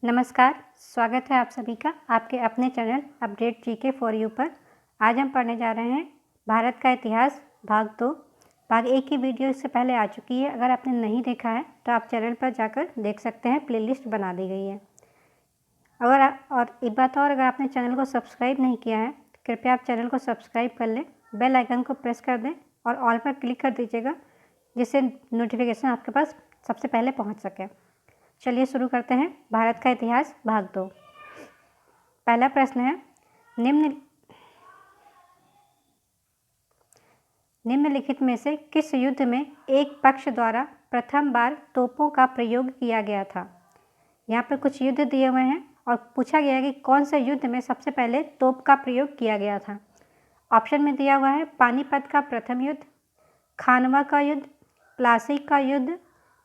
नमस्कार, स्वागत है आप सभी का आपके अपने channel update GK for you पर। आज हम पढ़ने जा रहे हैं भारत का इतिहास भाग 2। भाग 1 की वीडियो इससे पहले आ चुकी है। अगर आपने नहीं देखा है तो आप चैनल पर जाकर देख सकते हैं, प्लेलिस्ट बना दी गई है। और एक बात और, अगर आपने चैनल को सब्सक्राइब नहीं किया है तो कृपया आप चैनल को सब्सक्राइब कर लें, बेल आइकन को प्रेस कर दें और ऑल पर क्लिक कर दीजिएगा, जिससे नोटिफिकेशन आपके पास सबसे पहले पहुँच सके। चलिए शुरू करते हैं भारत का इतिहास भाग 2। पहला प्रश्न है, निम्नलिखित में से किस युद्ध में एक पक्ष द्वारा प्रथम बार तोपों का प्रयोग किया गया था। यहाँ पर कुछ युद्ध दिए हुए हैं और पूछा गया है कि कौन से युद्ध में सबसे पहले तोप का प्रयोग किया गया था। ऑप्शन में दिया हुआ है पानीपत का प्रथम युद्ध, खानवा का युद्ध, प्लासी का युद्ध,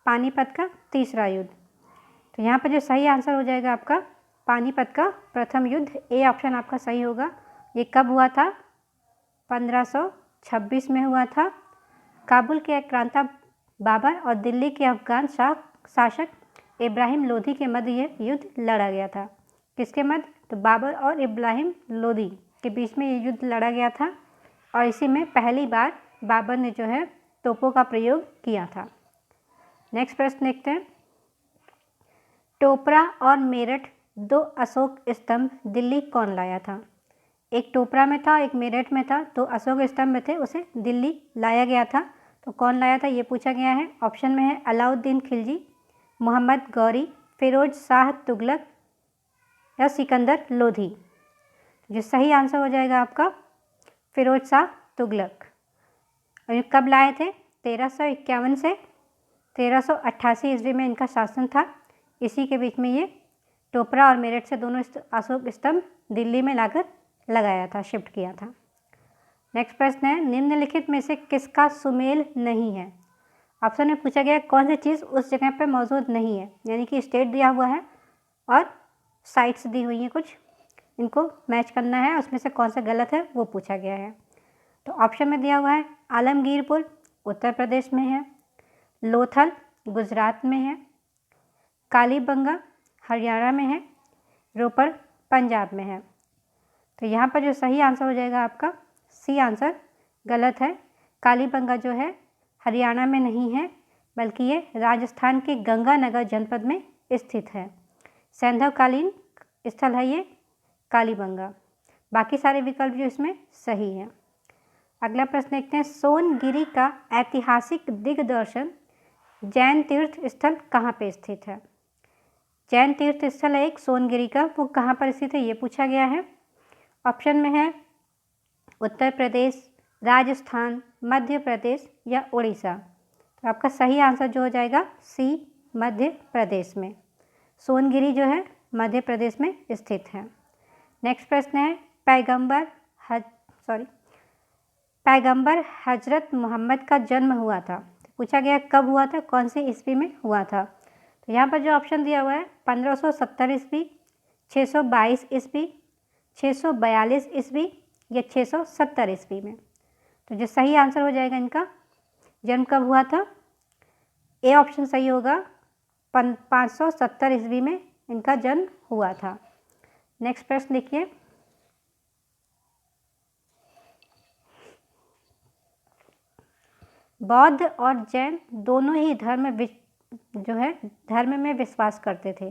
पानीपत का तीसरा युद्ध। तो यहाँ पर जो सही आंसर हो जाएगा आपका पानीपत का प्रथम युद्ध। ए ऑप्शन आपका सही होगा। ये कब हुआ था? 1526 में हुआ था। काबुल के आक्रांता बाबर और दिल्ली के अफगान शासक इब्राहिम लोधी के मध्य ये युद्ध लड़ा गया था। किसके मध्य? तो बाबर और इब्राहिम लोधी के बीच में ये युद्ध लड़ा गया था और इसी में पहली बार बाबर ने जो है तोपों का प्रयोग किया था। नेक्स्ट प्रश्न देखते हैं। टोपरा और मेरठ 2 अशोक स्तंभ दिल्ली कौन लाया था? एक टोपरा में था, एक मेरठ में था। 2 अशोक स्तंभ थे, उसे दिल्ली लाया गया था। तो कौन लाया था ये पूछा गया है। ऑप्शन में है अलाउद्दीन खिलजी, मोहम्मद गौरी, फिरोज शाह तुगलक या सिकंदर लोधी। जो सही आंसर हो जाएगा आपका फिरोज शाह तुगलक। और ये कब लाए थे? 1351 से 1388 ईस्वी में इनका शासन था। इसी के बीच में ये टोपरा और मेरठ से दोनों अशोक स्तंभ दिल्ली में लाकर लगाया था, शिफ्ट किया था। नेक्स्ट प्रश्न है, निम्नलिखित में से किसका सुमेल नहीं है? ऑप्शन में पूछा गया कौन सी चीज़ उस जगह पर मौजूद नहीं है, यानी कि स्टेट दिया हुआ है और साइट्स दी हुई हैं कुछ, इनको मैच करना है, उसमें से कौन सा गलत है वो पूछा गया है। तो ऑप्शन में दिया हुआ है आलमगीरपुर उत्तर प्रदेश में है, लोथल गुजरात में है, कालीबंगा हरियाणा में है, रोपड़ पंजाब में है। तो यहाँ पर जो सही आंसर हो जाएगा आपका सी आंसर गलत है। कालीबंगा जो है हरियाणा में नहीं है, बल्कि ये राजस्थान के गंगानगर जनपद में स्थित है। सैंधवकालीन स्थल है ये कालीबंगा। बाकी सारे विकल्प जो इसमें सही है। अगला प्रश्न देखते हैं, सोनगिरी का ऐतिहासिक दिग्दर्शन जैन तीर्थ स्थल कहाँ पे स्थित है? जैन तीर्थ स्थल है एक सोनगिरी का, वो कहाँ पर स्थित है ये पूछा गया है। ऑप्शन में है उत्तर प्रदेश, राजस्थान, मध्य प्रदेश या उड़ीसा। तो आपका सही आंसर जो हो जाएगा सी मध्य प्रदेश में। सोनगिरी जो है मध्य प्रदेश में स्थित है। नेक्स्ट प्रश्न है, पैगंबर हजरत मोहम्मद का जन्म हुआ था। पूछा गया कब हुआ था, कौन सी ईस्वी में हुआ था। तो यहाँ पर जो ऑप्शन दिया हुआ है 1570 ईस्वी, 622 ईस्वी, 642 ईस्वी या 670 ईस्वी में। तो जो सही आंसर हो जाएगा इनका जन्म कब हुआ था, ए ऑप्शन सही होगा, 570 ईस्वी में इनका जन्म हुआ था। नेक्स्ट प्रश्न देखिए, बौद्ध और जैन दोनों ही धर्म में विश्वास करते थे।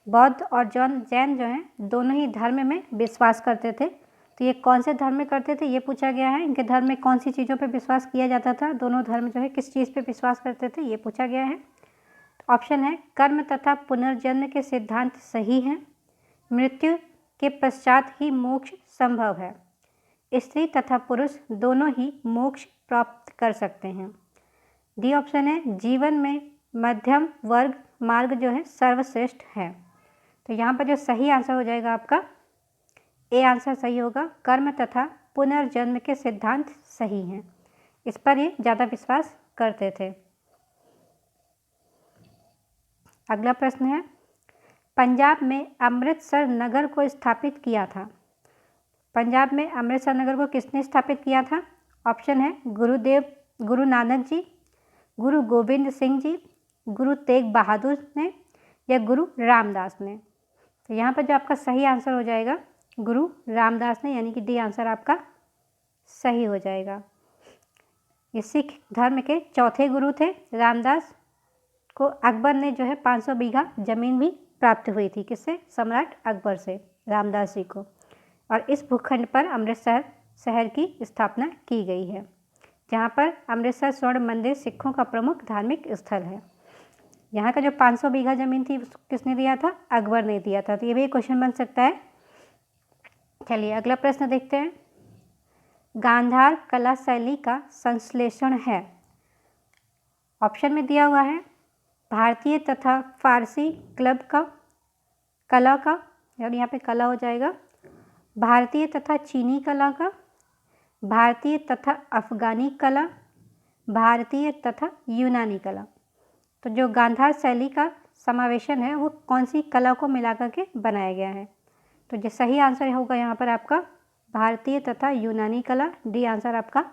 बौद्ध और जैन जो हैं दोनों ही धर्म में विश्वास करते थे। तो ये कौन से धर्म में करते थे ये पूछा गया है। इनके धर्म में कौन सी चीज़ों पे विश्वास किया जाता था, दोनों धर्म जो है किस चीज़ पे विश्वास करते थे ये पूछा गया है। ऑप्शन है कर्म तथा पुनर्जन्म के सिद्धांत सही हैं, मृत्यु के पश्चात ही मोक्ष संभव है, स्त्री तथा पुरुष दोनों ही मोक्ष प्राप्त कर सकते हैं। डी ऑप्शन है जीवन में मध्यम वर्ग मार्ग जो है सर्वश्रेष्ठ है। तो यहाँ पर जो सही आंसर हो जाएगा आपका ए आंसर सही होगा, कर्म तथा पुनर्जन्म के सिद्धांत सही हैं, इस पर ये ज़्यादा विश्वास करते थे। अगला प्रश्न है, पंजाब में अमृतसर नगर को स्थापित किया था। पंजाब में अमृतसर नगर को किसने स्थापित किया था? ऑप्शन है गुरु नानक जी, गुरु गोविंद सिंह जी, गुरु तेग बहादुर ने या गुरु रामदास ने। तो यहाँ पर जो आपका सही आंसर हो जाएगा गुरु रामदास ने, यानी कि डी आंसर आपका सही हो जाएगा। ये सिख धर्म के चौथे गुरु थे। रामदास को अकबर ने जो है 500 बीघा जमीन भी प्राप्त हुई थी। किससे? सम्राट अकबर से रामदास जी को। और इस भूखंड पर अमृतसर शहर की स्थापना की गई है, जहाँ पर अमृतसर स्वर्ण मंदिर सिखों का प्रमुख धार्मिक स्थल है। यहाँ का जो 500 बीघा जमीन थी किसने दिया था? अकबर ने दिया था। तो ये भी एक क्वेश्चन बन सकता है। चलिए अगला प्रश्न देखते हैं। गांधार कला शैली का संश्लेषण है। ऑप्शन में दिया हुआ है भारतीय तथा फारसी क्लब का कला का, और यहाँ पे कला हो जाएगा भारतीय तथा चीनी कला का, भारतीय तथा अफगानी कला, भारतीय तथा यूनानी कला। तो जो गांधार शैली का समावेशन है वो कौन सी कला को मिलाकर के बनाया गया है? तो जो सही आंसर होगा यहाँ पर आपका भारतीय तथा यूनानी कला, डी आंसर आपका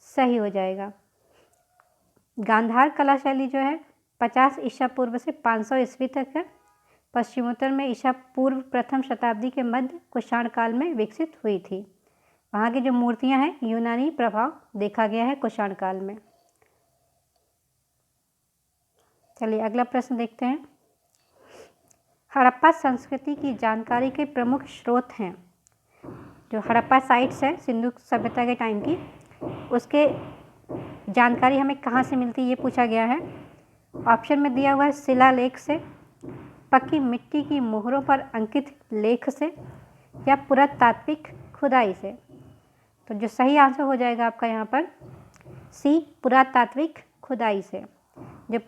सही हो जाएगा। गांधार कला शैली जो है 50 ईसा पूर्व से 500 ईस्वी तक है। पश्चिमोत्तर में ईसा पूर्व प्रथम शताब्दी के मध्य कुषाण काल में विकसित हुई थी। वहाँ की जो मूर्तियाँ हैं यूनानी प्रभाव देखा गया है कुषाण काल में। चलिए अगला प्रश्न देखते हैं। हड़प्पा संस्कृति की जानकारी के प्रमुख स्रोत हैं। जो हड़प्पा साइट्स है सिंधु सभ्यता के टाइम की, उसके जानकारी हमें कहाँ से मिलती है ये पूछा गया है। ऑप्शन में दिया हुआ है शिलालेख से, पक्की मिट्टी की मोहरों पर अंकित लेख से, या पुरातात्विक खुदाई से। तो जो सही आंसर हो जाएगा आपका यहाँ पर सी, पुरातात्विक खुदाई से। जब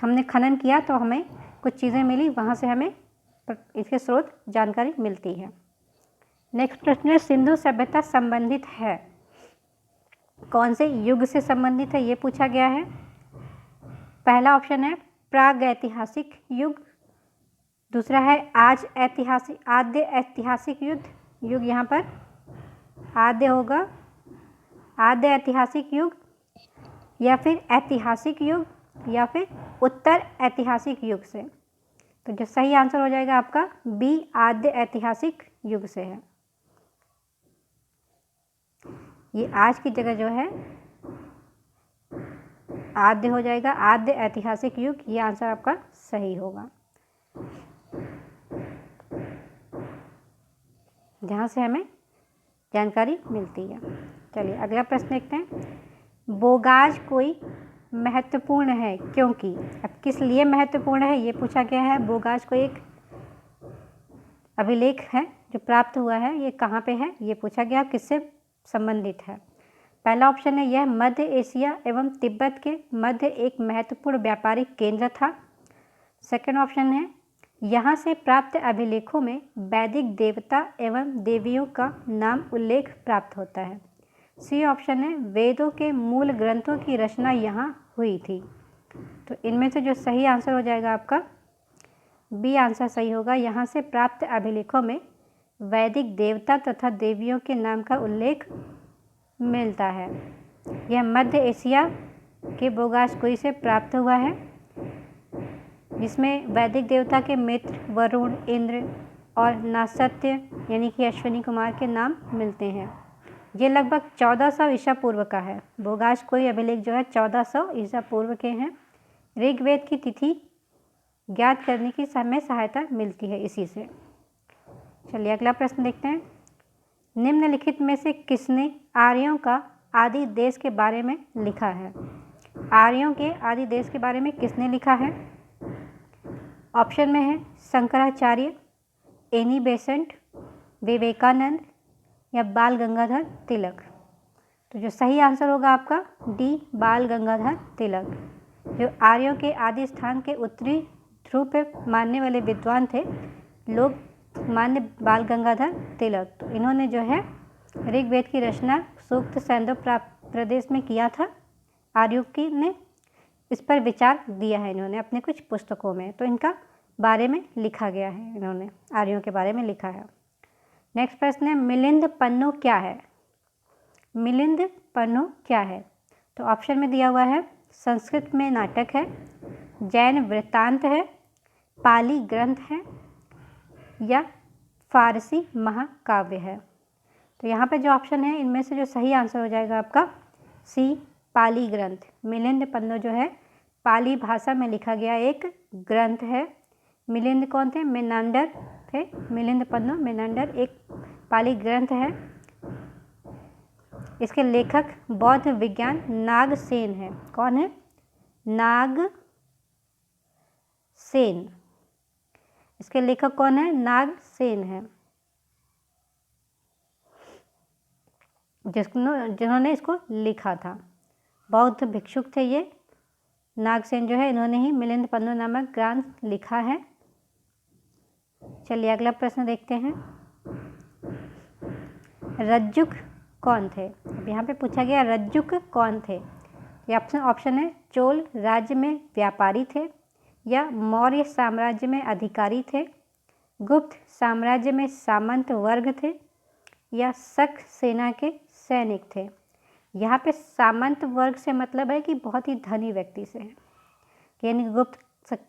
हमने खनन किया तो हमें कुछ चीज़ें मिली, वहाँ से हमें इसके स्रोत जानकारी मिलती है। नेक्स्ट प्रश्न है सिंधु सभ्यता संबंधित है, कौन से युग से संबंधित है ये पूछा गया है। पहला ऑप्शन है प्रागैतिहासिक युग, दूसरा है आद्य ऐतिहासिक युग, यहाँ पर आद्य होगा, आद्य ऐतिहासिक युग, या फिर ऐतिहासिक युग, या फिर उत्तर ऐतिहासिक युग से। तो जो सही आंसर हो जाएगा आपका बी, आद्य ऐतिहासिक युग से है। ये आज की जगह जो है आद्य हो जाएगा, आद्य ऐतिहासिक युग, ये आंसर आपका सही होगा, जहाँ से हमें जानकारी मिलती है। चलिए अगला प्रश्न देखते हैं। बोगाज कोई महत्वपूर्ण है क्योंकि, अब किस लिए महत्वपूर्ण है ये पूछा गया है। बोगाज को एक अभिलेख है जो प्राप्त हुआ है, ये कहाँ पे है ये पूछा गया, किससे संबंधित है। पहला ऑप्शन है यह मध्य एशिया एवं तिब्बत के मध्य एक महत्वपूर्ण व्यापारिक केंद्र था। सेकंड ऑप्शन है यहाँ से प्राप्त अभिलेखों में वैदिक देवता एवं देवियों का नाम उल्लेख प्राप्त होता है। सी ऑप्शन है वेदों के मूल ग्रंथों की रचना यहाँ हुई थी। तो इनमें से जो सही आंसर हो जाएगा आपका बी आंसर सही होगा। यहाँ से प्राप्त अभिलेखों में वैदिक देवता तथा देवियों के नाम का उल्लेख मिलता है। यह मध्य एशिया के बोगासकुई से प्राप्त हुआ है, जिसमें वैदिक देवता के मित्र वरुण, इंद्र और नासत्य यानी कि अश्विनी कुमार के नाम मिलते हैं। ये लगभग 1400 ईसा पूर्व का है। बोगासकुई अभिलेख जो है 1400 ईसा पूर्व के हैं। ऋग्वेद की तिथि ज्ञात करने की हमें सहायता मिलती है इसी से। चलिए अगला प्रश्न देखते हैं। निम्नलिखित में से किसने आर्यों का आदि देश के बारे में लिखा है? आर्यों के आदि देश के बारे में किसने लिखा है? ऑप्शन में है शंकराचार्य, एनी बेसेंट, विवेकानंद या बाल गंगाधर तिलक। तो जो सही आंसर होगा आपका डी, बाल गंगाधर तिलक, जो आर्यों के आदि स्थान के उत्तरी ध्रुव पे मानने वाले विद्वान थे लोग मान्य बाल गंगाधर तिलक। तो इन्होंने जो है ऋग्वेद की रचना सूक्त सैंदव प्रदेश में किया था। आर्यों की ने इस पर विचार दिया है इन्होंने अपने कुछ पुस्तकों में, तो इनका बारे में लिखा गया है, इन्होंने आर्यों के बारे में लिखा है। नेक्स्ट प्रश्न है मिलिंद पन्नु क्या है? मिलिंद पन्नु क्या है? तो ऑप्शन में दिया हुआ है संस्कृत में नाटक है, जैन वृत्तांत है, पाली ग्रंथ है या फारसी महाकाव्य है? तो यहाँ पे जो ऑप्शन है इनमें से जो सही आंसर हो जाएगा आपका सी, पाली ग्रंथ। मिलिंद पन्नो जो है पाली भाषा में लिखा गया एक ग्रंथ है। मिलिंद कौन थे? मेनांडर थे। मिलिंद पन्नो मेनांडर एक पाली ग्रंथ है। इसके लेखक बौद्ध विज्ञान नागसेन है। कौन है? नागसेन। इसके लेखक कौन है? नागसेन है, जिन्होंने इसको लिखा था। बौद्ध भिक्षुक थे ये नागसेन जो है, इन्होंने ही मिलिंद पन्नो नामक ग्रंथ लिखा है। चलिए अगला प्रश्न देखते हैं। रज्जुक कौन थे? अब यहाँ पे पूछा गया रज्जुक कौन थे। ये ऑप्शन है चोल राज्य में व्यापारी थे, या मौर्य साम्राज्य में अधिकारी थे, गुप्त साम्राज्य में सामंत वर्ग थे, या शक सेना के सैनिक थे। यहाँ पे सामंत वर्ग से मतलब है कि बहुत ही धनी व्यक्ति से है, यानी गुप्त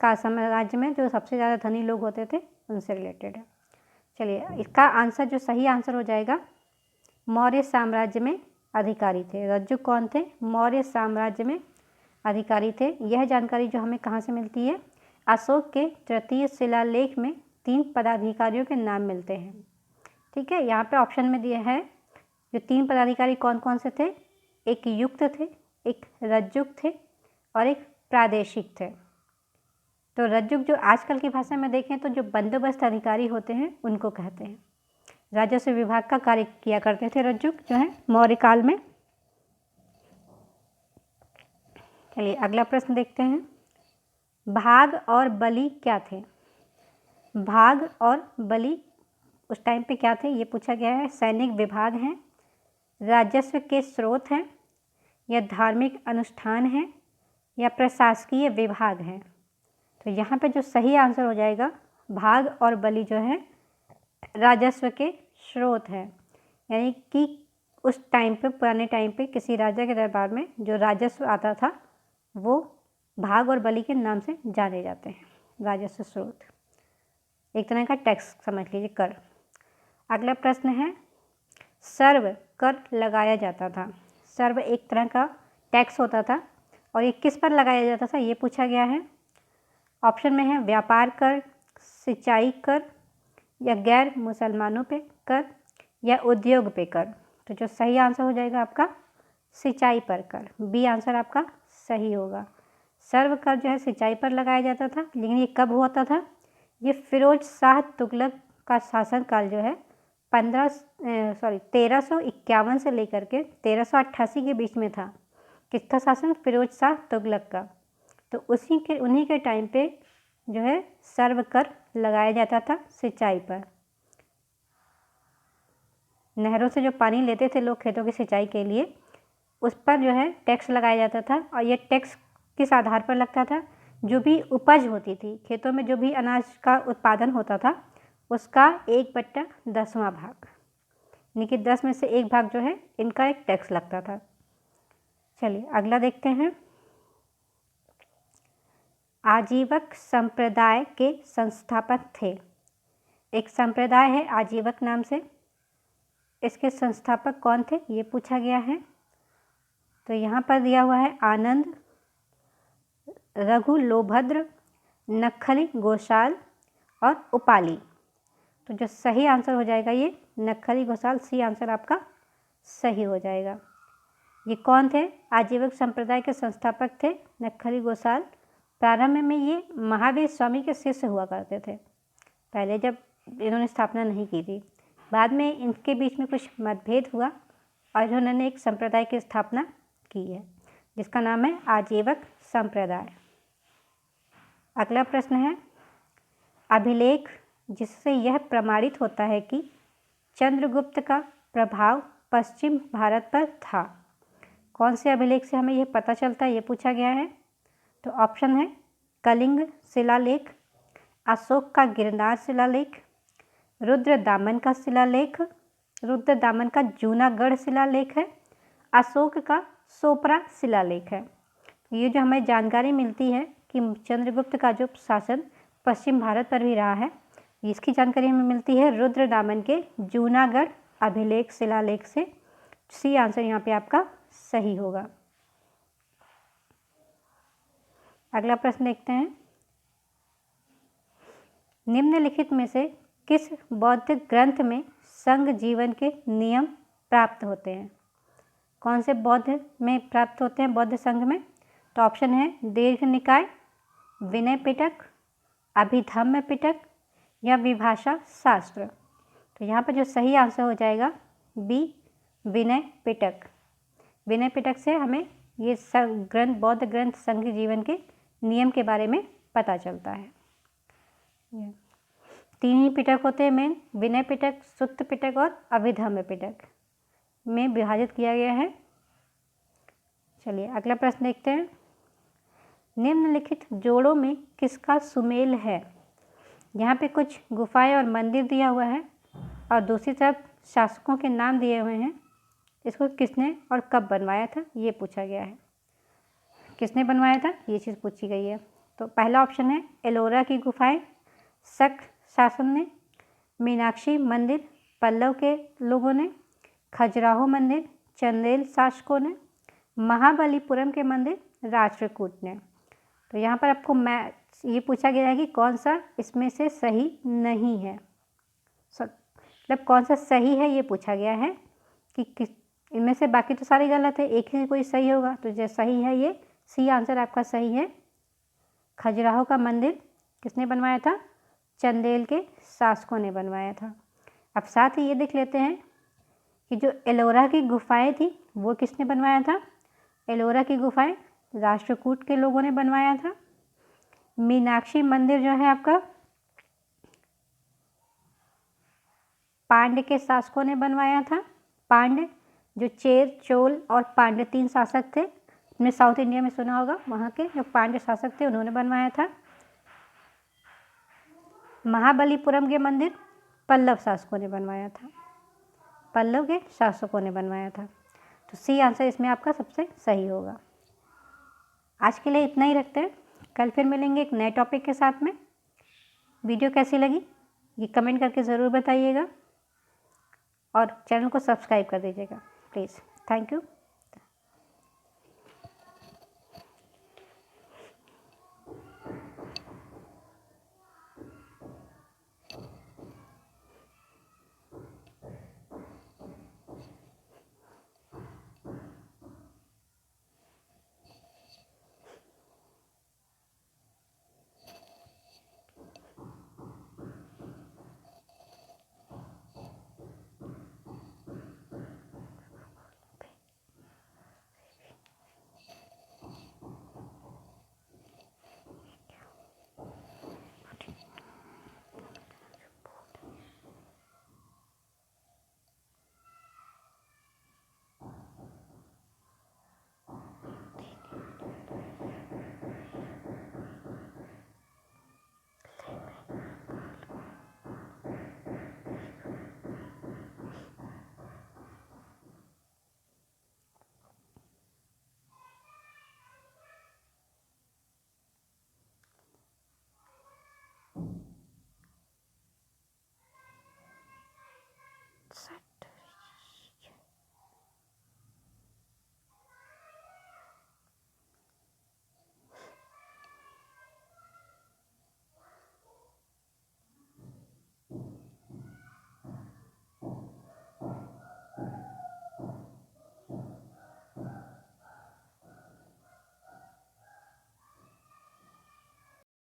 का साम्राज्य में जो सबसे ज़्यादा धनी लोग होते थे उनसे रिलेटेड है। चलिए इसका आंसर जो सही आंसर हो जाएगा मौर्य साम्राज्य में अधिकारी थे। रज्जुक कौन थे? मौर्य साम्राज्य में अधिकारी थे। यह जानकारी जो हमें कहाँ से मिलती है? अशोक के तृतीय शिलालेख में 3 पदाधिकारियों के नाम मिलते हैं। ठीक है, यहाँ पे ऑप्शन में दिया है जो 3 पदाधिकारी कौन कौन से थे। एक युक्त थे, एक रज्जुक थे और एक प्रादेशिक थे। तो रज्जुक जो आजकल की भाषा में देखें तो जो बंदोबस्त अधिकारी होते हैं उनको कहते हैं। राजस्व विभाग का कार्य किया करते थे रज्जुक जो है मौर्य काल में। चलिए अगला प्रश्न देखते हैं। भाग और बलि क्या थे? भाग और बलि उस टाइम पे क्या थे ये पूछा गया है। सैनिक विभाग हैं, राजस्व के स्रोत हैं, या धार्मिक अनुष्ठान हैं, या प्रशासकीय विभाग हैं। तो यहाँ पे जो सही आंसर हो जाएगा भाग और बलि जो है राजस्व के स्रोत हैं, यानी कि उस टाइम पे पुराने टाइम पे किसी राजा के दरबार में जो राजस्व आता था वो भाग और बलि के नाम से जाने जाते हैं। राजस्व स्रोत एक तरह का टैक्स समझ लीजिए, कर। अगला प्रश्न है सर्व कर लगाया जाता था। सर्व एक तरह का टैक्स होता था और ये किस पर लगाया जाता था ये पूछा गया है। ऑप्शन में है व्यापार कर, सिंचाई कर, या गैर मुसलमानों पे कर, या उद्योग पे कर। तो जो सही आंसर हो जाएगा आपका सिंचाई पर कर। बी आंसर आपका सही होगा। सर्व कर जो है सिंचाई पर लगाया जाता था, लेकिन ये कब होता था? ये फिरोज शाह तुगलक का शासनकाल जो है 1351 से लेकर के 1388 के बीच में था। किसका शासन? फिरोज शाह तुगलक का। तो उन्हीं के टाइम पे जो है सर्व कर लगाया जाता था सिंचाई पर। नहरों से जो पानी लेते थे लोग खेतों की सिंचाई के लिए, उस पर जो है टैक्स लगाया जाता था। और ये टैक्स किस आधार पर लगता था? जो भी उपज होती थी खेतों में, जो भी अनाज का उत्पादन होता था उसका 1/10 भाग, यानी कि 10 में से 1 भाग जो है इनका एक टैक्स लगता था। चलिए अगला देखते हैं। आजीवक संप्रदाय के संस्थापक थे। एक संप्रदाय है आजीवक नाम से, इसके संस्थापक कौन थे ये पूछा गया है। तो यहाँ पर दिया हुआ है आनंद, रघु लोभद्र, नक्खली गोसाल और उपाली। तो जो सही आंसर हो जाएगा ये नक्खली गोसाल। सी आंसर आपका सही हो जाएगा। ये कौन थे? आजीवक संप्रदाय के संस्थापक थे नक्खली गोसाल। प्रारंभ में ये महावीर स्वामी के शिष्य हुआ करते थे, पहले जब इन्होंने स्थापना नहीं की थी। बाद में इनके बीच में कुछ मतभेद हुआ और इन्होंने एक संप्रदाय की स्थापना की है जिसका नाम है आजीवक संप्रदाय। अगला प्रश्न है अभिलेख जिससे यह प्रमाणित होता है कि चंद्रगुप्त का प्रभाव पश्चिम भारत पर था। कौन से अभिलेख से हमें यह पता चलता है ये पूछा गया है। तो ऑप्शन है कलिंग शिलालेख, अशोक का गिरनार शिलालेख, रुद्रदामन का शिलालेख, रुद्रदामन का जूनागढ़ शिलालेख है, अशोक का सोपरा शिलालेख है। ये जो हमें जानकारी मिलती है कि चंद्रगुप्त का जो शासन पश्चिम भारत पर भी रहा है इसकी जानकारी हमें मिलती है रुद्रदामन के जूनागढ़ अभिलेख शिलालेख से। सी आंसर यहाँ पे आपका सही होगा। अगला प्रश्न देखते हैं, निम्नलिखित में से किस बौद्ध ग्रंथ में संघ जीवन के नियम प्राप्त होते हैं? कौन से बौद्ध में प्राप्त होते हैं बौद्ध संघ में? तो ऑप्शन है दीर्घ निकाय, विनय पिटक, अभिधम्म पिटक या विभाषा शास्त्र। तो यहाँ पर जो सही आंसर हो जाएगा बी विनय पिटक। विनय पिटक से हमें ये ग्रंथ बौद्ध ग्रंथ संघ जीवन के नियम के बारे में पता चलता है। 3 ही पिटक होते हैं मेन, विनय पिटक, सुत्त पिटक और अभिधम्म पिटक में विभाजित किया गया है। चलिए अगला प्रश्न देखते हैं, निम्नलिखित जोड़ों में किसका सुमेल है? यहाँ पे कुछ गुफाएं और मंदिर दिया हुआ है और दूसरी तरफ शासकों के नाम दिए हुए हैं। इसको किसने और कब बनवाया था ये पूछा गया है। किसने बनवाया था ये चीज़ पूछी गई है। तो पहला ऑप्शन है एलोरा की गुफाएं, शक शासन ने, मीनाक्षी मंदिर पल्लव के लोगों ने, खजुराहो मंदिर चंदेल शासकों ने, महाबलीपुरम के मंदिर राष्ट्रकूट ने। तो यहाँ पर आपको ये पूछा गया है कि कौन सा इसमें से सही नहीं है, मतलब कौन सा सही है ये पूछा गया है कि किस इनमें से, बाकी तो सारे गलत है, एक ही कोई सही होगा। तो जो सही है ये सी आंसर आपका सही है। खजुराहो का मंदिर किसने बनवाया था? चंदेल के शासकों ने बनवाया था। अब साथ ही ये देख लेते हैं कि जो एलोरा की गुफाएं थी वो किसने बनवाया था? एलोरा की गुफाएं राष्ट्रकूट के लोगों ने बनवाया था। मीनाक्षी मंदिर जो है आपका पांड्य के शासकों ने बनवाया था। पांड्य जो चेर, चोल और पांड्य 3 शासक थे, हमने साउथ इंडिया में सुना होगा, वहाँ के जो पांड्य शासक थे उन्होंने बनवाया था। महाबलीपुरम के मंदिर पल्लव शासकों ने बनवाया था, पल्लव के शासकों ने बनवाया था। तो सी आंसर इसमें आपका सबसे सही होगा। आज के लिए इतना ही रखते हैं, कल फिर मिलेंगे एक नए टॉपिक के साथ में। वीडियो कैसी लगी ये कमेंट करके ज़रूर बताइएगा और चैनल को सब्सक्राइब कर दीजिएगा प्लीज़। Thank you. set